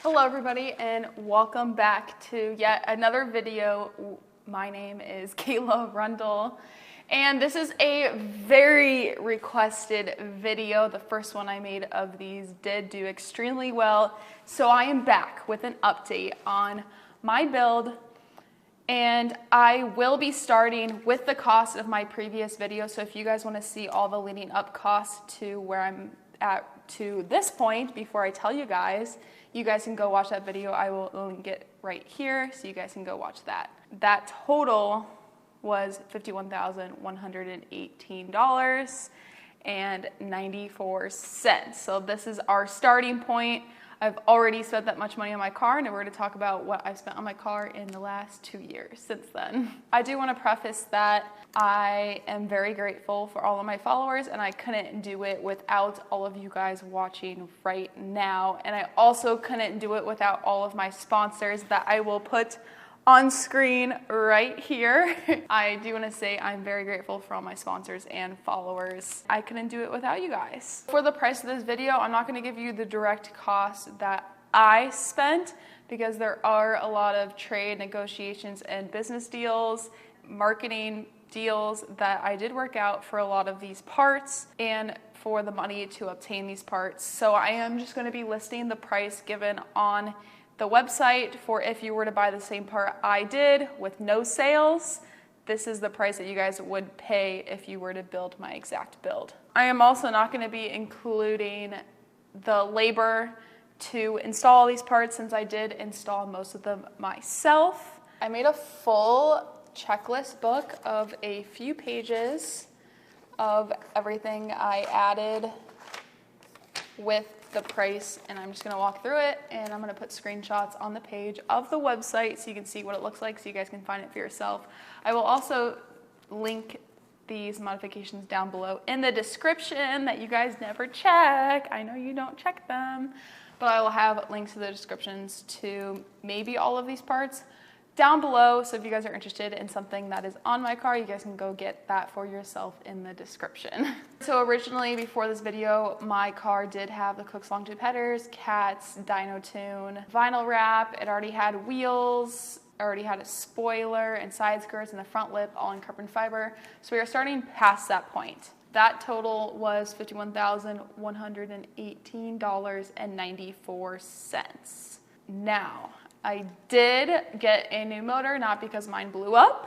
Hello everybody and welcome back to yet another video. My name is Kayla Rundle and this is a very requested video. The first one I made of these did do extremely well, so I am back with an update on my build, and I will be starting with the cost of my previous video. So if you guys want to see all the leading up costs to where I'm at to this point before I tell you guys can go watch that video. I will link it right here so you guys can go watch that. That total was $51,118.94. So this is our starting point. I've already spent that much money on my car, and we're going to talk about what I've spent on my car in the last 2 years since then. I do want to preface that I am very grateful for all of my followers, and I couldn't do it without all of you guys watching right now. And I also couldn't do it without all of my sponsors that I will put on screen right here. I do want to say I'm very grateful for all my sponsors and followers. I couldn't do it without you guys. For the price of this video, I'm not going to give you the direct cost that I spent because there are a lot of trade negotiations and business deals, marketing deals that I did work out for a lot of these parts and for the money to obtain these parts. So I am just going to be listing the price given on the website for if you were to buy the same part I did with no sales. This is the price that you guys would pay if you were to build my exact build. I am also not going to be including the labor to install these parts since I did install most of them myself. I made a full checklist book of a few pages of everything I added with the price, and I'm just going to walk through it, and I'm going to put screenshots on the page of the website so you can see what it looks like so you guys can find it for yourself. I will also link these modifications down below in the description that you guys never check. I know you don't check them, but I will have links to the descriptions to maybe all of these parts down below, so if you guys are interested in something that is on my car, you guys can go get that for yourself in the description. So originally, before this video, my car did have the Cook's long tube headers, cats, dyno tune, vinyl wrap. It already had wheels, already had a spoiler and side skirts and the front lip all in carbon fiber. So we are starting past that point. That total was $51,118.94. Now, I did get a new motor, not because mine blew up.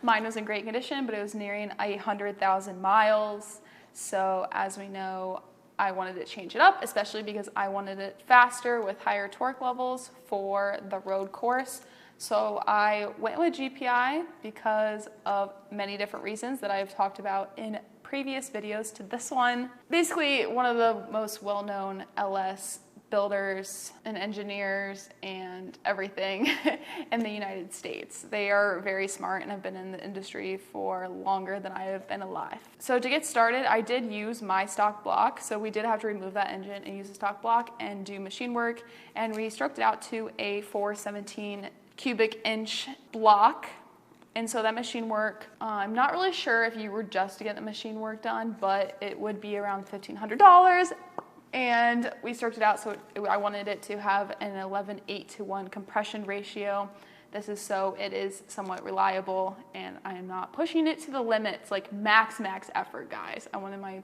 Mine was in great condition, but it was nearing 100,000 miles. So as we know, I wanted to change it up, especially because I wanted it faster with higher torque levels for the road course. So I went with GPI because of many different reasons that I've talked about in previous videos to this one. Basically, one of the most well-known LS builders and engineers and everything in the United States. They are very smart and have been in the industry for longer than I have been alive. So to get started, I did use my stock block. So we did have to remove that engine and use the stock block and do machine work. And we stroked it out to a 417 cubic inch block. And so that machine work, I'm not really sure if you were just to get the machine work done, but it would be around $1,500. And we stroked it out, so I wanted it to have an 11:8:1 compression ratio. This is so it is somewhat reliable, and I am not pushing it to the limits, like max effort, guys. I wanted my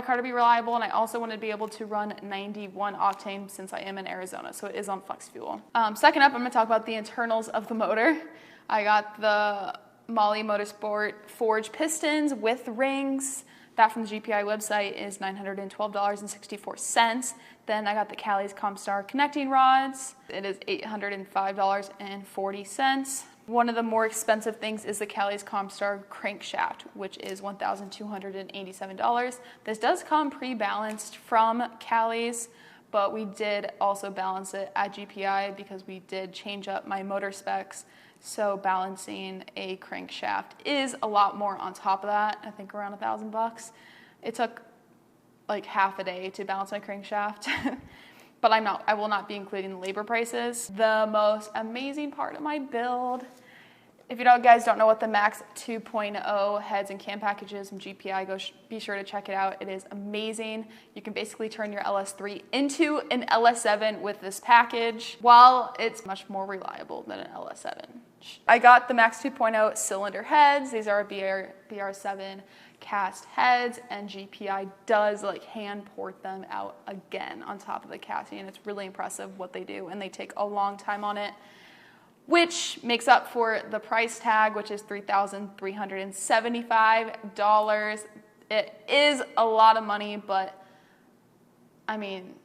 car to be reliable, and I also wanted to be able to run 91 octane since I am in Arizona, so it is on flex fuel. Second up, I'm going to talk about the internals of the motor. I got the Molle Motorsport forged pistons with rings. That from the GPI website is $912.64. Then I got the Cali's Comstar connecting rods. It is $805.40. One of the more expensive things is the Cali's Comstar crankshaft, which is $1,287. This does come pre-balanced from Cali's, but we did also balance it at GPI because we did change up my motor specs. So balancing a crankshaft is a lot more on top of that. I think around $1,000. It took like half a day to balance my crankshaft, but I will not be including the labor prices. The most amazing part of my build If you guys don't know what the Max 2.0 heads and cam package is from GPI, be sure to check it out. It is amazing. You can basically turn your LS3 into an LS7 with this package, while it's much more reliable than an LS7. I got the Max 2.0 cylinder heads. These are BR7 cast heads, and GPI does like hand port them out again on top of the casting, and it's really impressive what they do, and they take a long time on it, which makes up for the price tag, which is $3,375. It is a lot of money, but I mean,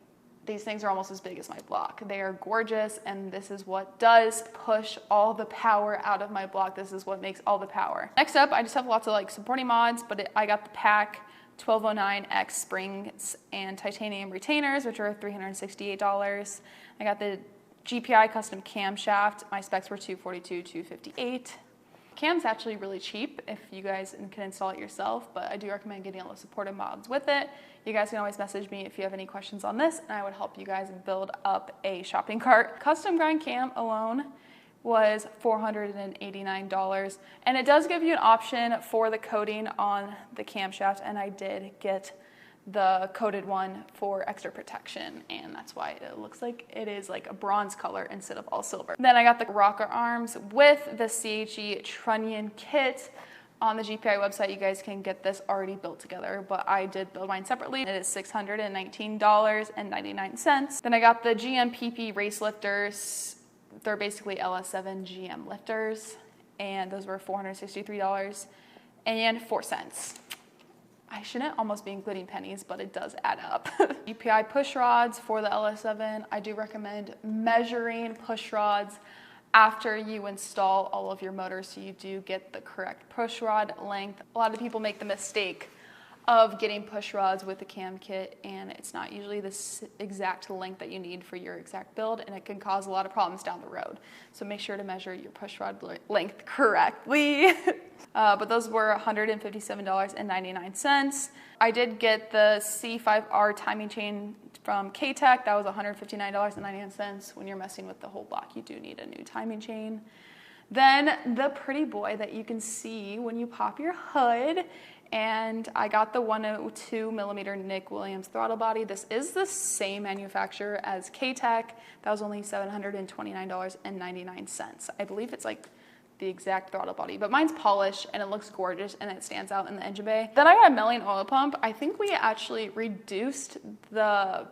these things are almost as big as my block. They are gorgeous, and this is what does push all the power out of my block. This is what makes all the power. Next up, I just have lots of like supporting mods, but I got the pack 1209X springs and titanium retainers, which are $368. I got the GPI custom camshaft. My specs were $242, $258. Cam's actually really cheap if you guys can install it yourself, but I do recommend getting all the supportive mods with it. You guys can always message me if you have any questions on this, and I would help you guys build up a shopping cart. Custom grind cam alone was $489, and it does give you an option for the coating on the camshaft, and I did get the coated one for extra protection, and that's why it looks like it is like a bronze color instead of all silver. Then I got the rocker arms with the CHE trunnion kit. On the GPI website, you guys can get this already built together, but I did build mine separately. It is $619.99. Then I got the GMPP race lifters. They're basically LS7 GM lifters, and those were $463.04. I shouldn't almost be including pennies, but it does add up. GPI push rods for the LS7. I do recommend measuring push rods after you install all of your motors so you do get the correct push rod length. A lot of people make the mistake of getting push rods with the cam kit, and it's not usually the exact length that you need for your exact build, and it can cause a lot of problems down the road. So make sure to measure your push rod length correctly. But those were $157.99. I did get the C5R timing chain from K-Tech. That was $159.99. When you're messing with the whole block, you do need a new timing chain. Then the pretty boy that you can see when you pop your hood, and I got the 102 millimeter Nick Williams throttle body. This is the same manufacturer as K-Tech. That was only $729.99. I believe it's like the exact throttle body, but mine's polished and it looks gorgeous and it stands out in the engine bay. Then I got a milling oil pump. I think we actually reduced the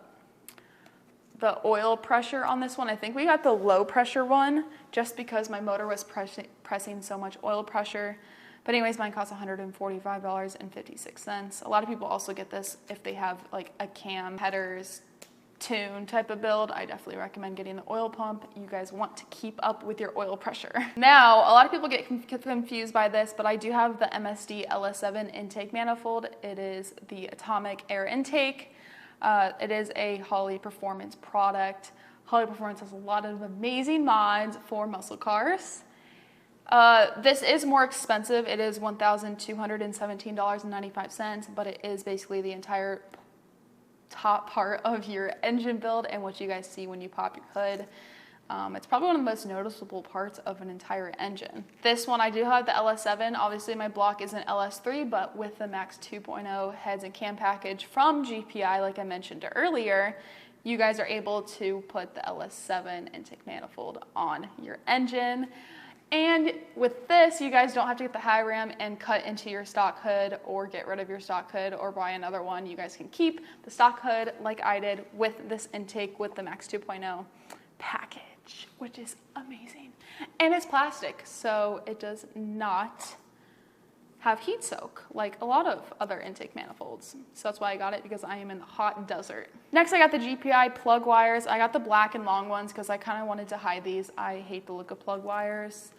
oil pressure on this one. I think we got the low pressure one just because my motor was pressing so much oil pressure. But anyways, mine costs $145.56. A lot of people also get this if they have like a cam headers tune type of build. I definitely recommend getting the oil pump. You guys want to keep up with your oil pressure. Now, a lot of people get confused by this, but I do have the MSD LS7 intake manifold. It is the atomic air intake. It is a Holley Performance product. Holley Performance has a lot of amazing mods for muscle cars. This is more expensive. It is $1,217.95, but it is basically the entire top part of your engine build and what you guys see when you pop your hood. It's probably one of the most noticeable parts of an entire engine. This one, I do have the LS7. Obviously, my block is an LS3, but with the Max 2.0 heads and cam package from GPI, like I mentioned earlier, you guys are able to put the LS7 intake manifold on your engine. And with this, you guys don't have to get the high ram and cut into your stock hood or get rid of your stock hood or buy another one. You guys can keep the stock hood like I did with this intake with the Max 2.0 package, which is amazing. And it's plastic, so it does not have heat soak like a lot of other intake manifolds. So that's why I got it, because I am in the hot desert. Next, I got the GPI plug wires. I got the black and long ones because I kind of wanted to hide these. I hate the look of plug wires.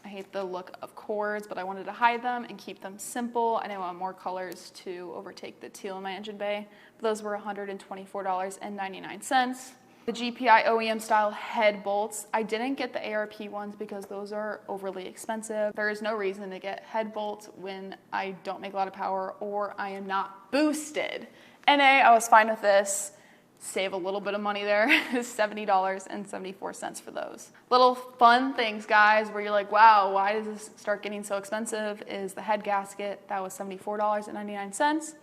I hate the look of cords, but I wanted to hide them and keep them simple. I didn't want more colors to overtake the teal in my engine bay. Those were $124.99. The GPI OEM style head bolts. I didn't get the ARP ones because those are overly expensive. There is no reason to get head bolts when I don't make a lot of power or I am not boosted. NA, I was fine with this. save a little bit of money there, is $70.74 for those. Little fun things, guys, where you're like, wow, why does this start getting so expensive, is the head gasket. That was $74.99.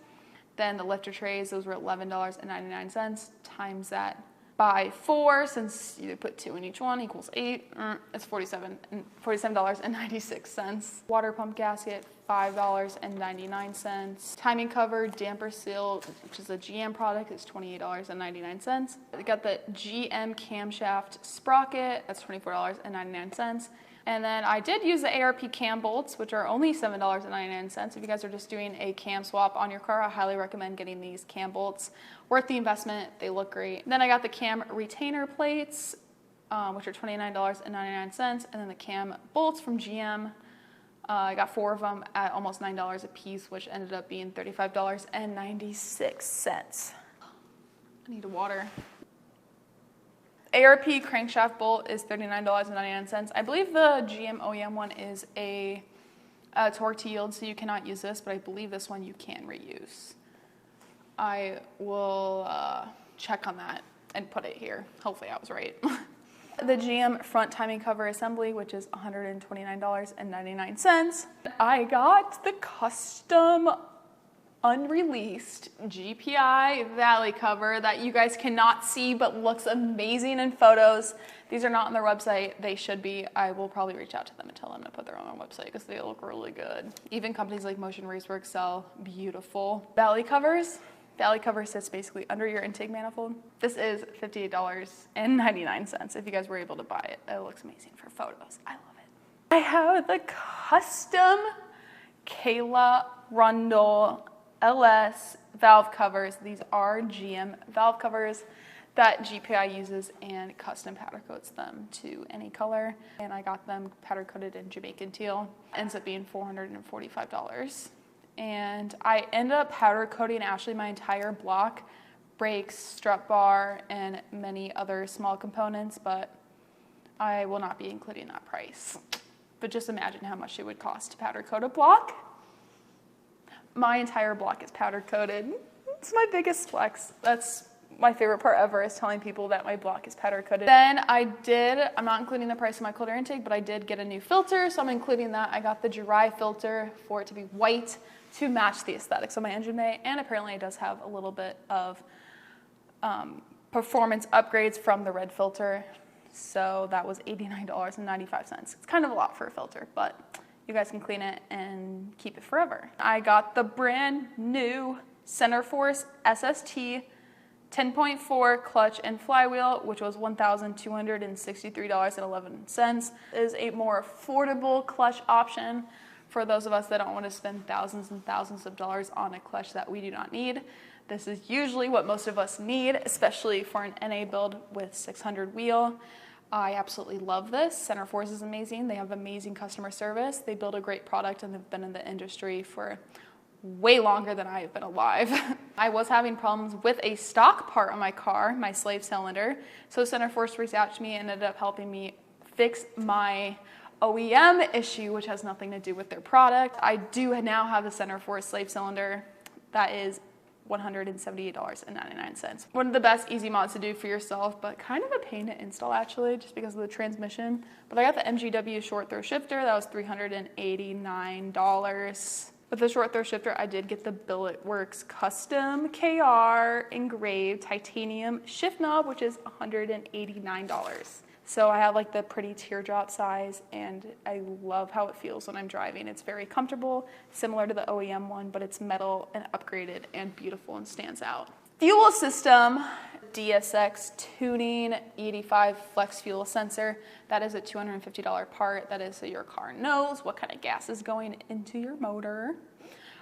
Then the lifter trays, those were $11.99. Times that by 4, since you put 2 in each one, equals 8. It's $47.96. Water pump gasket, $5.99. Timing cover, damper seal, which is a GM product, is $28.99. We got the GM camshaft sprocket, that's $24.99. And then I did use the ARP cam bolts, which are only $7.99. If you guys are just doing a cam swap on your car, I highly recommend getting these cam bolts. Worth the investment, they look great. Then I got the cam retainer plates, which are $29.99. And then the cam bolts from GM. I got 4 of them at almost $9 a piece, which ended up being $35.96. I need water. ARP crankshaft bolt is $39.99. I believe the GM OEM one is a torque to yield, so you cannot use this, but I believe this one you can reuse. I will check on that and put it here. Hopefully I was right. The GM front timing cover assembly, which is $129.99. I got the custom unreleased GPI valley cover that you guys cannot see but looks amazing in photos. These are not on their website. They should be. I will probably reach out to them and tell them to put their own website because they look really good. Even companies like Motion Racework sell beautiful valley covers. Valley cover sits basically under your intake manifold. This is $58.99 if you guys were able to buy it. It looks amazing for photos. I love it. I have the custom Kayla Rundle LS valve covers. These are GM valve covers that GPI uses and custom powder coats them to any color. And I got them powder coated in Jamaican teal. Ends up being $445. And I ended up powder coating actually my entire block, brakes, strut bar, and many other small components, but I will not be including that price. But just imagine how much it would cost to powder coat a block. My entire block is powder coated. It's my biggest flex. That's my favorite part ever, is telling people that my block is powder coated. Then I'm not including the price of my cold air intake, but I did get a new filter, so I'm including that. I got the dry filter for it to be white to match the aesthetics of my engine bay, and apparently it does have a little bit of performance upgrades from the red filter. So that was $89.95. It's kind of a lot for a filter, but you guys can clean it and keep it forever. I got the brand new Centerforce SST 10.4 clutch and flywheel, which was $1,263.11. It is a more affordable clutch option for those of us that don't want to spend thousands and thousands of dollars on a clutch that we do not need. This is usually what most of us need, especially for an NA build with 600 wheel. I absolutely love this. Centerforce is amazing. They have amazing customer service. They build a great product and they've been in the industry for way longer than I have been alive. I was having problems with a stock part on my car, my slave cylinder. So Centerforce reached out to me and ended up helping me fix my OEM issue, which has nothing to do with their product. I do now have the Centerforce slave cylinder. That is $178.99. One of the best easy mods to do for yourself, but kind of a pain to install actually, just because of the transmission. But I got the MGW short throw shifter. That was $389. With the short throw shifter, I did get the Billet Works custom KR engraved titanium shift knob, which is $189. So I have like the pretty teardrop size, and I love how it feels when I'm driving. It's very comfortable, similar to the OEM one, but it's metal and upgraded and beautiful and stands out. Fuel system, DSX tuning, E85 flex fuel sensor. That is a $250 part. That is so your car knows what kind of gas is going into your motor.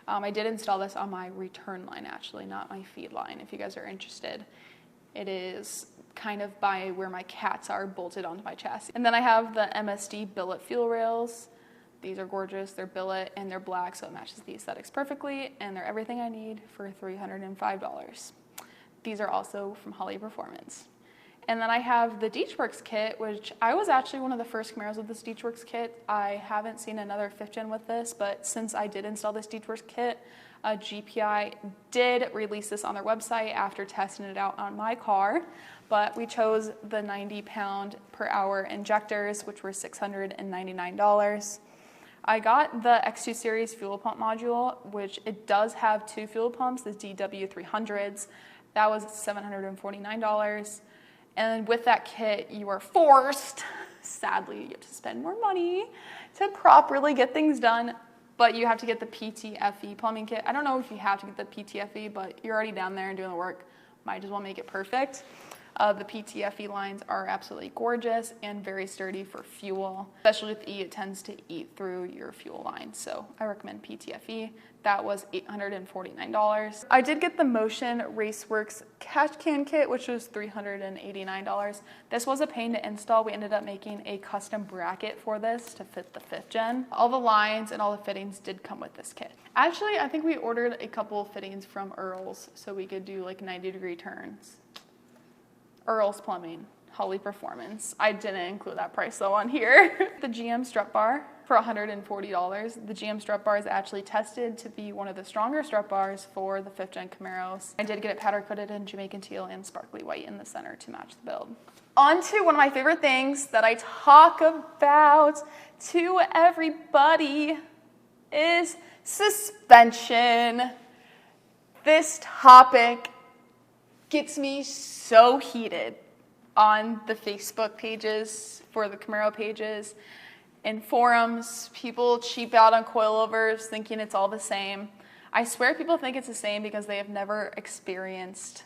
I did install this on my return line actually, not my feed line, if you guys are interested. It is kind of by where my cats are bolted onto my chassis. And then I have the MSD billet fuel rails. These are gorgeous. They're billet and they're black, so it matches the aesthetics perfectly, and they're everything I need for $305. These are also from Holley Performance. And then I have the DriveShaft kit, which I was actually one of the first Camaros with this DriveShaft kit. I haven't seen another 5th gen with this, but since I did install this DriveShaft kit, GPI did release this on their website after testing it out on my car, but we chose the 90 pound per hour injectors, which were $699. I got the X2 series fuel pump module, which it does have 2 fuel pumps, the DW300s. That was $749. And with that kit, you are forced, sadly, you have to spend more money to properly get things done, but you have to get the PTFE plumbing kit. I don't know if you have to get the PTFE, but you're already down there and doing the work. Might as well make it perfect. The PTFE lines are absolutely gorgeous and very sturdy for fuel. Especially with E, it tends to eat through your fuel line. So I recommend PTFE. That was $849. I did get the Motion Raceworks catch can kit, which was $389. This was a pain to install. We ended up making a custom bracket for this to fit the 5th gen. All the lines and all the fittings did come with this kit. Actually, I think we ordered a couple of fittings from Earl's so we could do like 90-degree turns. Earl's Plumbing, Holly Performance. I didn't include that price though on here. The GM strut bar for $140. The GM strut bar is actually tested to be one of the stronger strut bars for the 5th gen Camaros. I did get it powder coated in Jamaican teal and sparkly white in the center to match the build. On to one of my favorite things that I talk about to everybody is suspension. This topic gets me so heated on the Facebook pages for the Camaro pages. In forums, people cheap out on coilovers thinking it's all the same. I swear people think it's the same because they have never experienced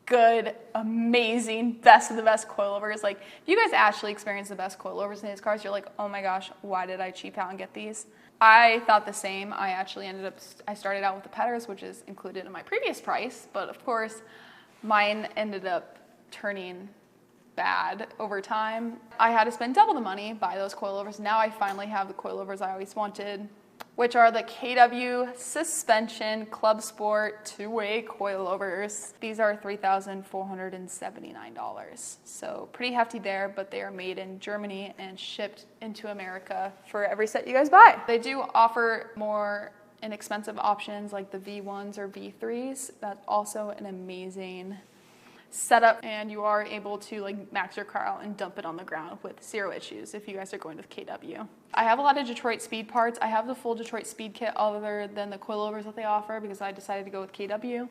good, amazing, best of the best coilovers. Like, if you guys actually experience the best coilovers in these cars, you're like, oh my gosh, why did I cheap out and get these? I thought the same. I started out with the Petters, which is included in my previous price, but of course, mine ended up turning bad over time. I had to spend double the money, buy those coilovers. Now I finally have the coilovers I always wanted, which are the KW Suspension Club Sport 2-way coilovers. These are $3,479. So pretty hefty there, but they are made in Germany and shipped into America for every set you guys buy. They do offer more inexpensive options like the V1s or V3s. That's also an amazing setup, and you are able to like max your car out and dump it on the ground with 0 issues if you guys are going with KW. I have a lot of Detroit Speed parts. I have the full Detroit Speed kit other than the coilovers that they offer because I decided to go with KW.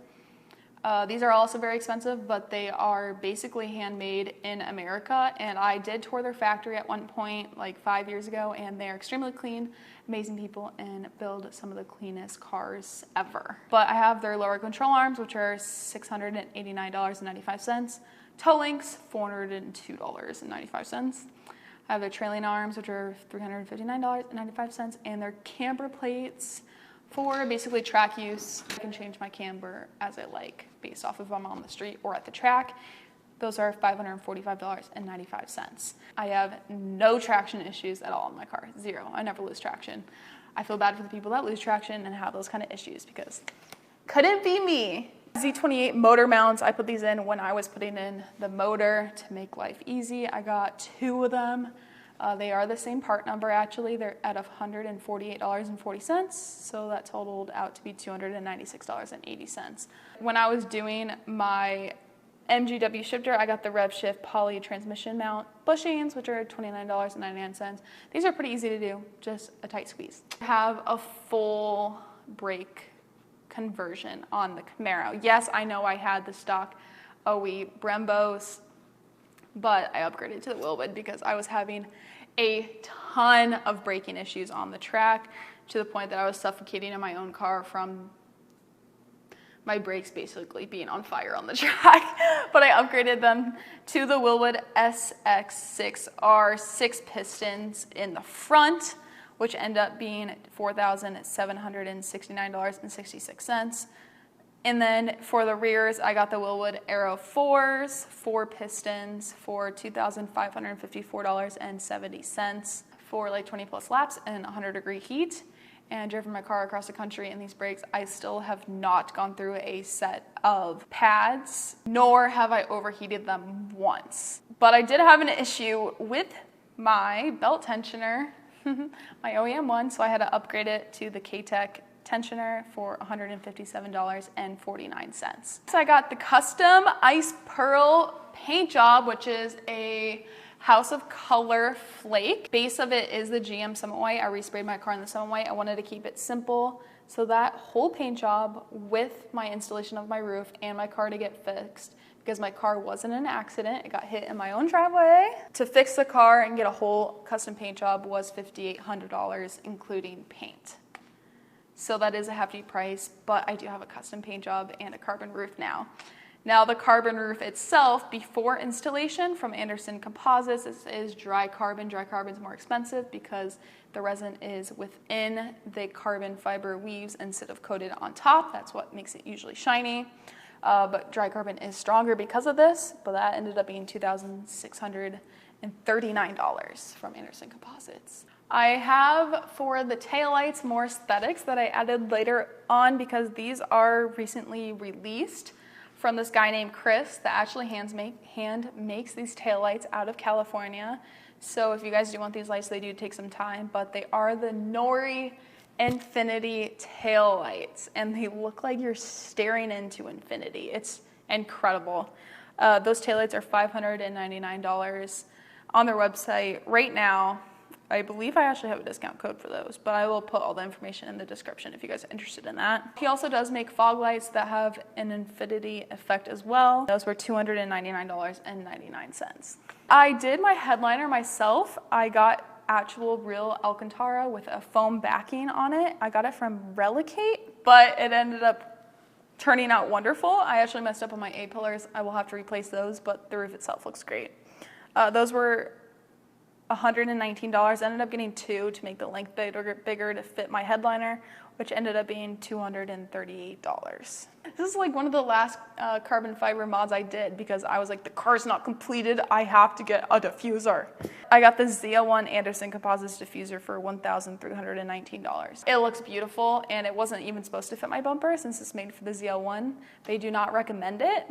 These are also very expensive, but they are basically handmade in America, and I did tour their factory at one point like 5 years ago, and they're extremely clean, amazing people, and build some of the cleanest cars ever. But I have their lower control arms, which are $689.95. Toe links, $402.95. I have their trailing arms, which are $359.95, and their camber plates for basically track use. I can change my camber as I like based off if I'm on the street or at the track. Those are $545.95. I have no traction issues at all in my car, 0. I never lose traction. I feel bad for the people that lose traction and have those kind of issues because couldn't be me. Z28 motor mounts, I put these in when I was putting in the motor to make life easy. I got 2 of them. They are the same part number actually. They're at $148.40, so that totaled out to be $296.80. When I was doing my MGW shifter, I got the RevShift poly transmission mount bushings, which are $29.99. These are pretty easy to do, just a tight squeeze. I have a full brake conversion on the Camaro. Yes, I know I had the stock OE Brembos, but I upgraded to the Wilwood because I was having a ton of braking issues on the track to the point that I was suffocating in my own car from my brakes basically being on fire on the track. But I upgraded them to the Wilwood SX6R 6 pistons in the front, which end up being $4,769.66. And then for the rears, I got the Wilwood Aero 4s, 4 pistons for $2,554.70 for like 20 plus laps and 100-degree heat. And driven my car across the country in these brakes, I still have not gone through a set of pads, nor have I overheated them once. But I did have an issue with my belt tensioner, my OEM one, so I had to upgrade it to the K-Tech tensioner for $157.49. So I got the custom Ice Pearl paint job, which is a House of Color flake. Base of it is the GM Summit White. I resprayed my car in the Summit White. I wanted to keep it simple. So that whole paint job with my installation of my roof and my car to get fixed, because my car was in an accident. It got hit in my own driveway. To fix the car and get a whole custom paint job was $5,800, including paint. So that is a hefty price, but I do have a custom paint job and a carbon roof now. Now the carbon roof itself, before installation from Anderson Composites, this is dry carbon. Dry carbon is more expensive because the resin is within the carbon fiber weaves instead of coated on top. That's what makes it usually shiny. But dry carbon is stronger because of this, but that ended up being $2,639 from Anderson Composites. I have for the taillights more aesthetics that I added later on because these are recently released from this guy named Chris that actually hand makes these taillights out of California. So if you guys do want these lights, they do take some time, but they are the Nori Infinity tail lights, and they look like you're staring into infinity. It's incredible. Those tail lights are $599 on their website right now. I believe I actually have a discount code for those, but I will put all the information in the description if you guys are interested in that. He also does make fog lights that have an infinity effect as well. Those were $299.99. I did my headliner myself. I got actual real Alcantara with a foam backing on it. I got it from Relicate, but it ended up turning out wonderful. I actually messed up on my A-pillars. I will have to replace those, but the roof itself looks great. Those were $119. I ended up getting two to make the length bigger to fit my headliner, which ended up being $238. This is like one of the last carbon fiber mods I did because I was like, the car's not completed, I have to get a diffuser. I got the ZL1 Anderson Composites diffuser for $1,319. It looks beautiful, and it wasn't even supposed to fit my bumper since it's made for the ZL1. They do not recommend it.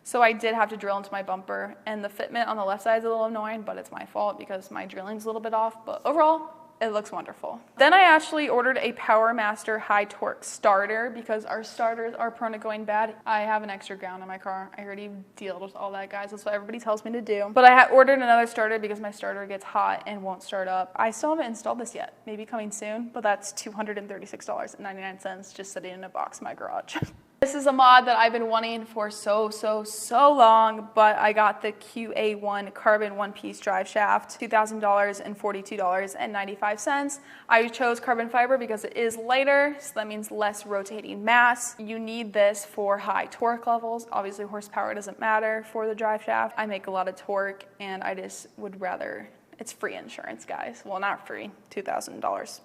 So I did have to drill into my bumper, and the fitment on the left side is a little annoying, but it's my fault because my drilling's a little bit off, but overall, it looks wonderful. Then I actually ordered a PowerMaster high torque starter because our starters are prone to going bad. I have an extra ground in my car. I already dealt with all that, guys. That's what everybody tells me to do. But I ordered another starter because my starter gets hot and won't start up. I still haven't installed this yet. Maybe coming soon, but that's $236.99 just sitting in a box in my garage. This is a mod that I've been wanting for so long, but I got the QA1 carbon one-piece drive shaft, $2,000 and $42.95. I chose carbon fiber because it is lighter, so that means less rotating mass. You need this for high torque levels. Obviously, horsepower doesn't matter for the drive shaft. I make a lot of torque, and I just would rather, it's free insurance, guys. Well, not free, $2,000.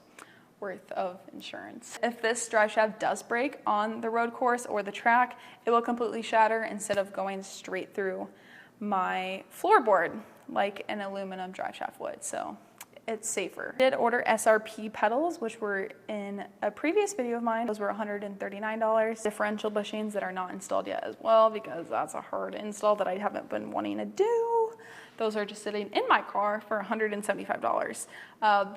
Worth of insurance. If this drive shaft does break on the road course or the track, it will completely shatter instead of going straight through my floorboard like an aluminum drive shaft would, so it's safer. I did order SRP pedals, which were in a previous video of mine. Those were $139. Differential bushings that are not installed yet as well, because that's a hard install that I haven't been wanting to do. Those are just sitting in my car for $175.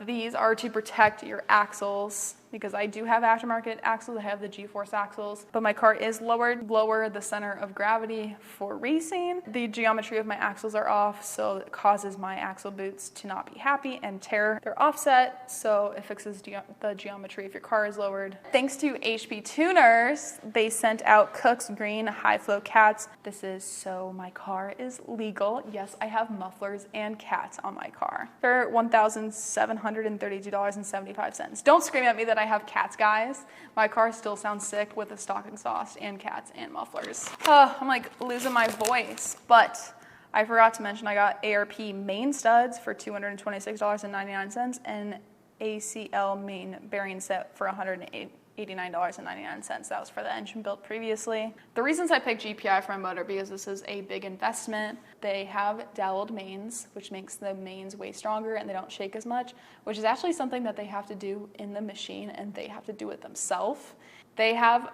These are to protect your axles, because I do have aftermarket axles. I have the G-Force axles, but my car is lower the center of gravity for racing. The geometry of my axles are off, so it causes my axle boots to not be happy and tear. They're offset, so it fixes the geometry if your car is lowered. Thanks to HP Tuners, they sent out Cook's Green High Flow cats. This is so my car is legal. Yes, I have mufflers and cats on my car. They're $1,732.75. Don't scream at me that I have cats, guys. My car still sounds sick with the stock exhaust and cats and mufflers. I'm like losing my voice, but I forgot to mention I got ARP main studs for $226.99 and ACL main bearing set for $189.99. That was for the engine built previously. The reasons I picked GPI for my motor, because this is a big investment. They have doweled mains, which makes the mains way stronger and they don't shake as much, which is actually something that they have to do in the machine, and they have to do it themselves. They have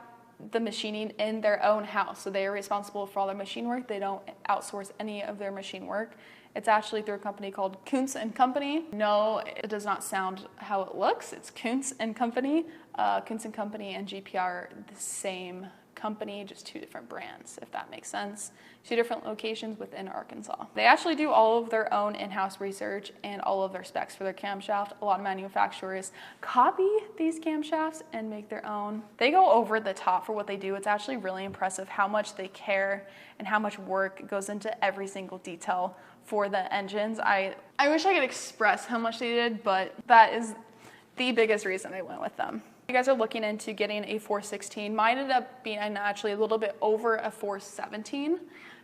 the machining in their own house. So they are responsible for all their machine work. They don't outsource any of their machine work. It's actually through a company called Kuntz & Company. No, it does not sound how it looks. It's Kuntz & Company. Kuntz & Company and GPI are the same company, just two different brands, if that makes sense. Two different locations within Arkansas. They actually do all of their own in-house research and all of their specs for their camshaft. A lot of manufacturers copy these camshafts and make their own. They go over the top for what they do. It's actually really impressive how much they care and how much work goes into every single detail for the engines. I wish I could express how much they did, but that is the biggest reason I went with them. You guys are looking into getting a 416. Mine ended up being actually a little bit over a 417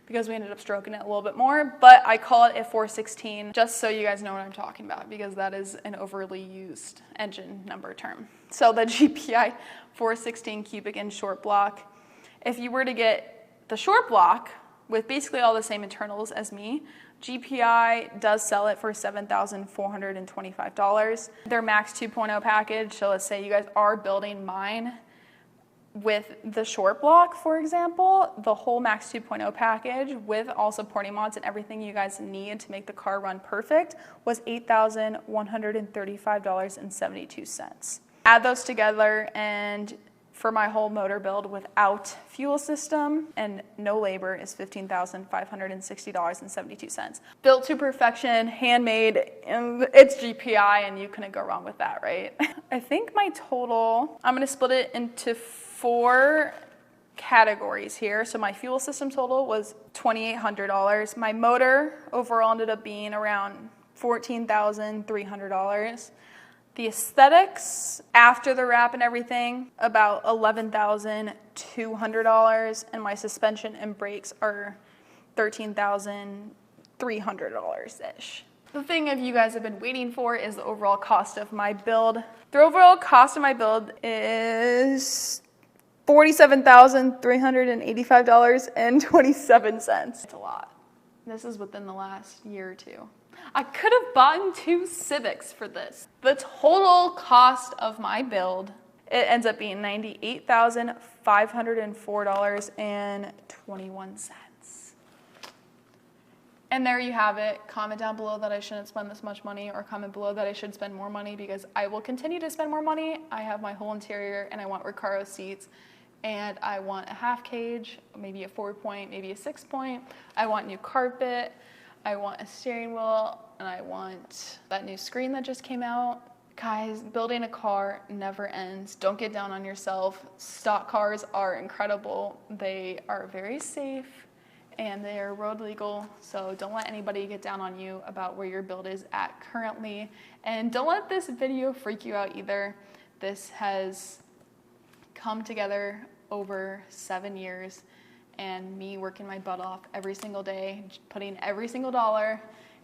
because we ended up stroking it a little bit more, but I call it a 416 just so you guys know what I'm talking about, because that is an overly used engine number term. So the GPI 416 cubic inch short block, if you were to get the short block with basically all the same internals as me, GPI does sell it for $7,425. Their Max 2.0 package, so let's say you guys are building mine with the short block, for example, the whole Max 2.0 package with all supporting mods and everything you guys need to make the car run perfect was $8,135.72. Add those together, and for my whole motor build without fuel system and no labor is $15,560.72. Built to perfection, handmade, and it's GPI, and you couldn't go wrong with that, right? I think my total, I'm gonna split it into 4 categories here. So my fuel system total was $2,800. My motor overall ended up being around $14,300. The aesthetics, after the wrap and everything, about $11,200, and my suspension and brakes are $13,300-ish. The thing you guys have been waiting for is the overall cost of my build. The overall cost of my build is $47,385.27. It's a lot. This is within the last year or two. I could have bought 2 Civics for this. The total cost of my build, it ends up being $98,504.21. And there you have it. Comment down below that I shouldn't spend this much money, or comment below that I should spend more money, because I will continue to spend more money. I have my whole interior, and I want Recaro seats, and I want a half cage, maybe a 4-point, maybe a 6-point. I want new carpet. I want a steering wheel, and I want that new screen that just came out. Guys, building a car never ends. Don't get down on yourself. Stock cars are incredible. They are very safe, and they are road legal, so don't let anybody get down on you about where your build is at currently. And don't let this video freak you out either. This has come together over 7 years, and me working my butt off every single day, putting every single dollar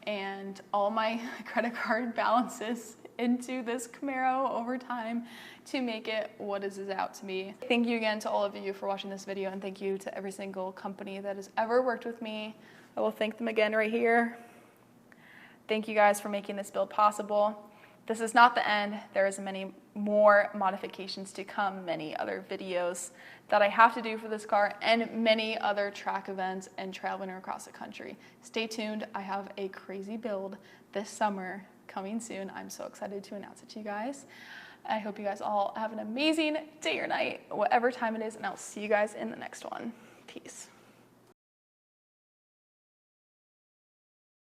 and all my credit card balances into this Camaro over time to make it what is out to be. Thank you again to all of you for watching this video, and thank you to every single company that has ever worked with me. I will thank them again right here. Thank you guys for making this build possible. This is not the end. There is many more modifications to come, many other videos that I have to do for this car, and many other track events and traveling across the country. Stay tuned. I have a crazy build this summer coming soon. I'm so excited to announce it to you guys. I hope you guys all have an amazing day or night, whatever time it is, and I'll see you guys in the next one. Peace.